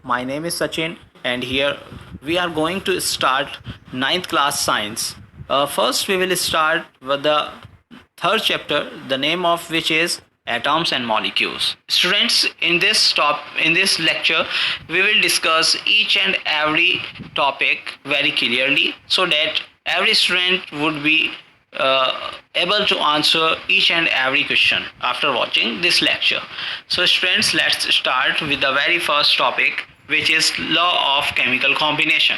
My name is Sachin, and here we are going to start ninth class science. First, we will start with the third chapter, the name of which is atoms and molecules. Students, in this lecture, we will discuss each and every topic very clearly, so that every student would be able to answer each and every question after watching this lecture. So students, let's start with the very first topic, which is law of chemical combination.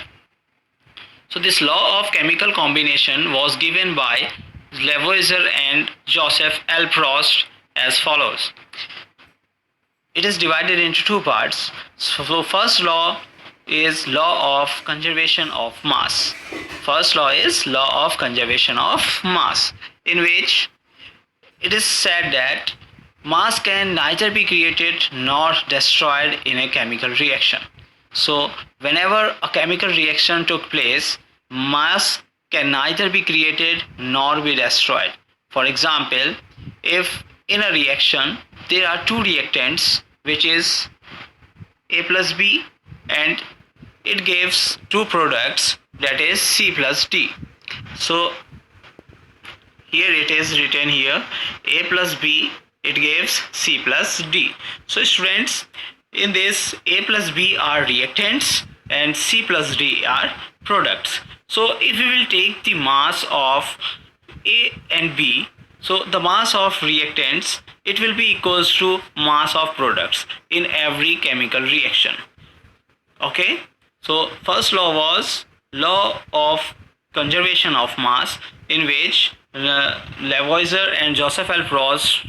So this law of chemical combination was given by Lavoisier and Joseph L. Proust as follows. It is divided into two parts. So first law is law of conservation of mass. First law is law of conservation of mass, in which it is said that mass can neither be created nor destroyed in a chemical reaction. So whenever a chemical reaction took place, mass can neither be created nor be destroyed. For example, if in a reaction there are two reactants, which is A plus B, and it gives two products, that is C plus D. So here it is written here, A plus B, it gives C plus D. So students, in this A plus B are reactants and C plus D are products. So if we will take the mass of A and B, so the mass of reactants, it will be equals to mass of products in every chemical reaction. Okay, so first law was law of conservation of mass, in which Lavoisier and Joseph L. Proust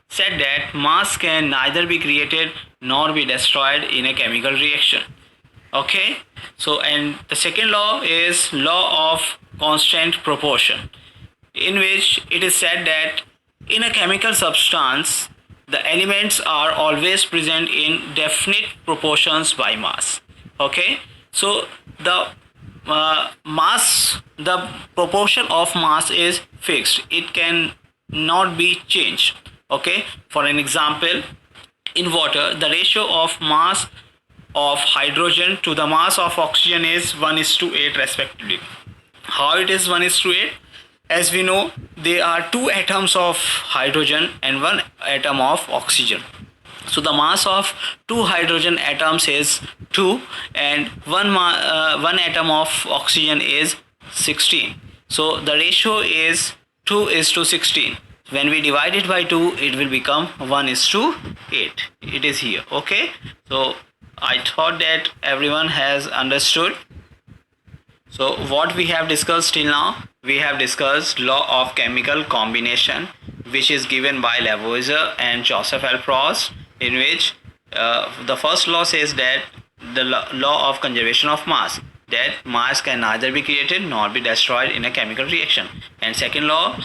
said that mass can neither be created nor be destroyed in a chemical reaction. Okay, so and the second law is law of constant proportion, in which it is said that in a chemical substance the elements are always present in definite proportions by mass. Okay, so the the proportion of mass is fixed, it can not be changed. Okay, for an example, in water the ratio of mass of hydrogen to the mass of oxygen is 1:8 respectively. How it is 1:8? As we know, there are two atoms of hydrogen and one atom of oxygen. So the mass of two hydrogen atoms is 2, and one atom of oxygen is 16. So the ratio is 2 is to 16. When we divide it by 2, it will become 1:8. It is here. Okay, so I thought that everyone has understood. So what we have discussed till now, we have discussed law of chemical combination, which is given by Lavoisier and Joseph L. Proust, in which the first law says that the law of conservation of mass, that mass can neither be created nor be destroyed in a chemical reaction. And second law,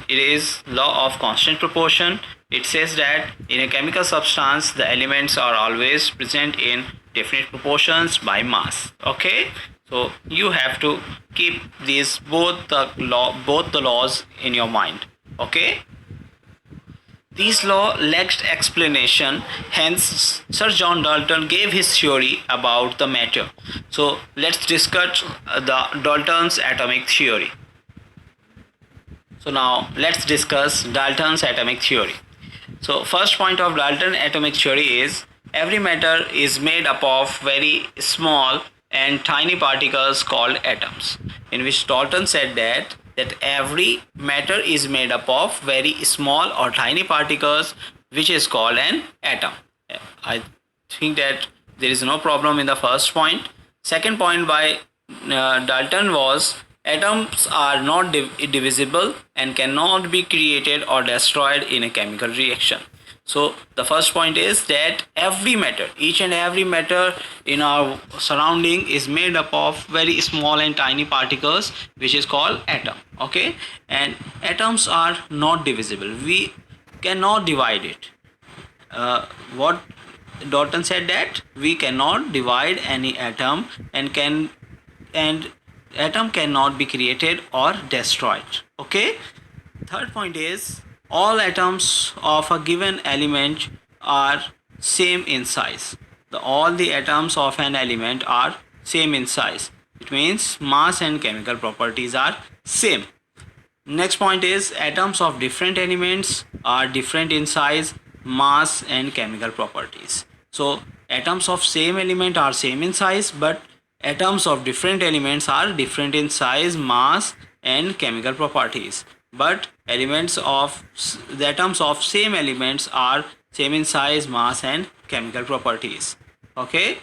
it is law of constant proportion. It says that in a chemical substance the elements are always present in definite proportions by mass. Okay, so you have to keep these both the laws in your mind. Okay, these law lacked explanation, hence Sir John Dalton gave his theory about the matter. So let's discuss the Dalton's atomic theory. So now let's discuss Dalton's atomic theory. So first point of Dalton atomic theory is every matter is made up of very small and tiny particles called atoms, in which Dalton said that every matter is made up of very small or tiny particles, which is called an atom. I think that there is no problem in the first point. Second point by Dalton was atoms are not divisible and cannot be created or destroyed in a chemical reaction. So the first point is that every matter, each and every matter in our surrounding is made up of very small and tiny particles, which is called atom. Okay, and atoms are not divisible, we cannot divide it. What Dalton said, that we cannot divide any atom, and atom cannot be created or destroyed. Okay, third point is all atoms of a given element are same in size. all the atoms of an element are same in size. It means mass and chemical properties are same. Next point is atoms of different elements are different in size, mass and chemical properties. So atoms of same element are same in size, but atoms of different elements are different in size, mass and chemical properties. But the atoms of same elements are same in size, mass and chemical properties. Okay,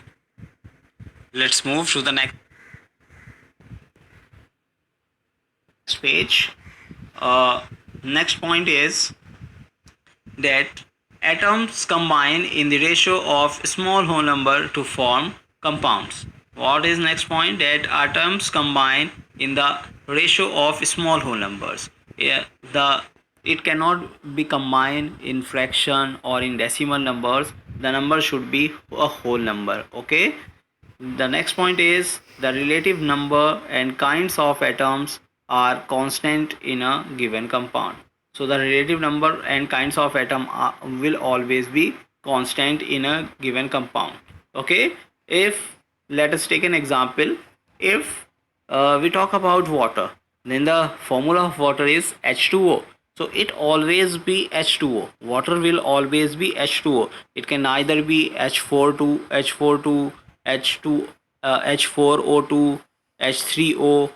let's move to the next page. uh, Next point is that atoms combine in the ratio of small whole number to form compounds. What is next point? That atoms combine in the ratio of small whole numbers. Yeah, it cannot be combined in fraction or in decimal numbers. The number should be a whole number. Okay. The next point is the relative number and kinds of atoms are constant in a given compound. So the relative number and kinds of will always be constant in a given compound. Okay, if let us take an example. If we talk about water, then the formula of water is H2O. So it always be H2O. Water will always be H2O. It can either be H4 H4 H2 H4O2 H3O.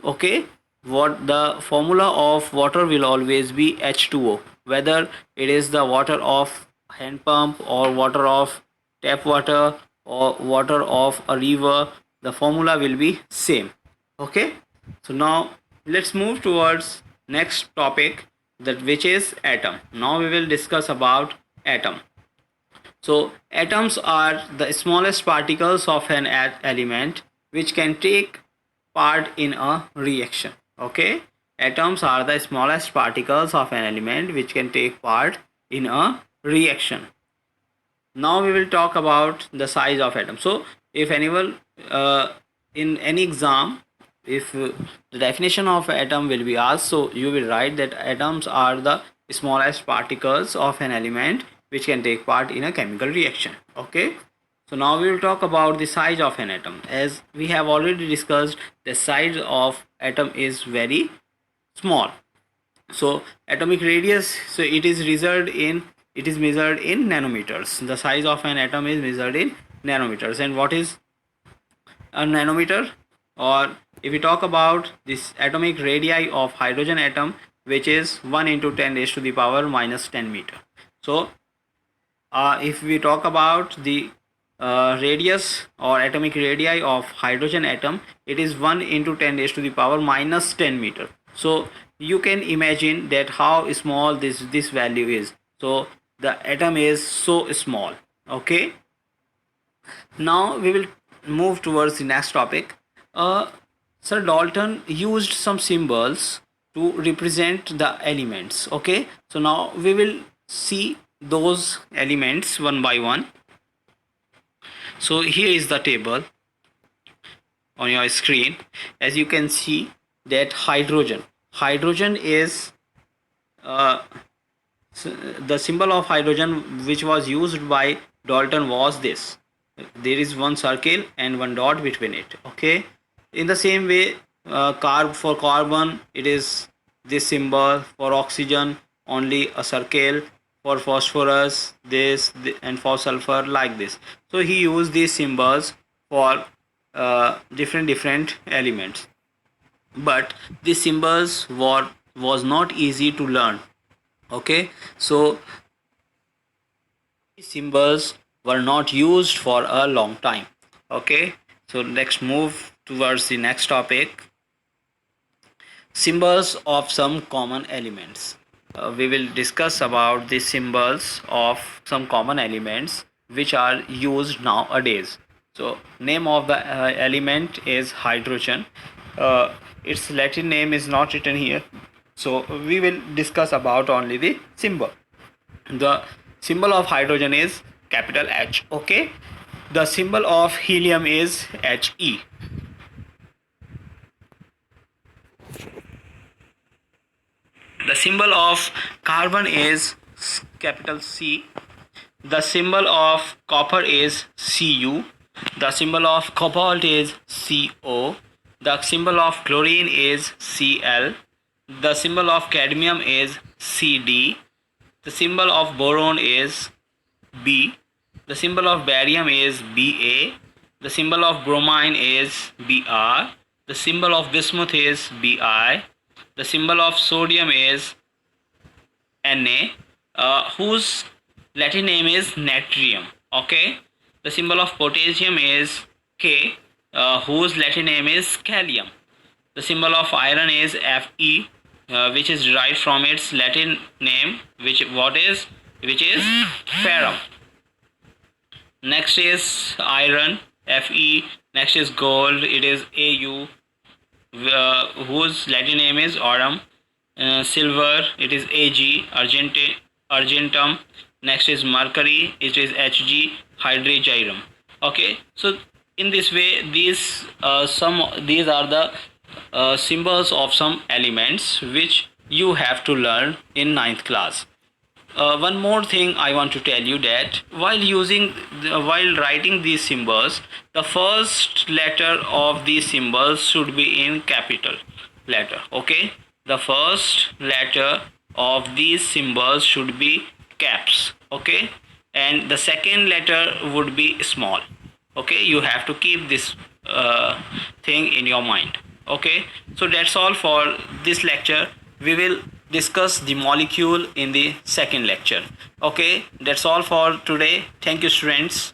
Okay, what the formula of water will always be H2O, whether it is the water of hand pump or water of tap water or water of a river, the formula will be same. Okay, so now let's move towards next topic, that which is atom. Now we will discuss about atom. So atoms are the smallest particles of an element which can take part in a reaction. Okay, atoms are the smallest particles of an element which can take part in a reaction. Now we will talk about the size of atom. So if anyone in any exam, if the definition of atom will be asked, so you will write that atoms are the smallest particles of an element which can take part in a chemical reaction. Okay, so now we will talk about the size of an atom. As we have already discussed, the size of atom is very small. So atomic radius, so it is measured in nanometers. The size of an atom is measured in nanometers. And what is a nanometer? Or if we talk about this atomic radii of hydrogen atom, which is 1 into 10 raised to the power minus 10 meter. So if we talk about the radius or atomic radii of hydrogen atom, it is 1 into 10 raised to the power minus 10 meter. So you can imagine that how small this value is. So the atom is so small. Okay, now we will move towards the next topic. Sir Dalton used some symbols to represent the elements. Okay, so now we will see those elements one by one. So here is the table on your screen. As you can see that hydrogen is the symbol of hydrogen which was used by Dalton was this. There is one circle and one dot between it. Okay, in the same way, for carbon it is this symbol, for oxygen only a circle, for phosphorus this, and for sulfur like this. So he used these symbols for different elements, but these symbols was not easy to learn. Okay, so symbols were not used for a long time. Okay, so let's move towards the next topic, symbols of some common elements. We will discuss about the symbols of some common elements which are used nowadays. So name of the element is hydrogen. Its Latin name is not written here, so we will discuss about only the symbol. The symbol of hydrogen is capital H. Okay, the symbol of helium is He. The symbol of carbon is capital C. The symbol of copper is Cu. The symbol of cobalt is Co. The symbol of chlorine is Cl. The symbol of cadmium is Cd. The symbol of boron is B. The symbol of barium is Ba. The symbol of bromine is Br. The symbol of bismuth is Bi. The symbol of sodium is Na, whose Latin name is natrium. Okay. The symbol of potassium is K, whose Latin name is scalium. The symbol of iron is Fe, which is derived from its Latin name, which is ferrum. Next is iron, Fe. Next is gold, it is Au, whose Latin name is aurum. Silver, it is Ag, argentum. Next is mercury, it is Hg, hydrargyrum. Okay, so in this way, these are the symbols of some elements which you have to learn in ninth class. One more thing I want to tell you, that while writing these symbols, the first letter of these symbols should be in capital letter. Okay, the first letter of these symbols should be caps. Okay, and the second letter would be small. Okay, you have to keep this thing in your mind. Okay, so that's all for this lecture. We will discuss the molecule in the second lecture. Okay, that's all for today. Thank you, students.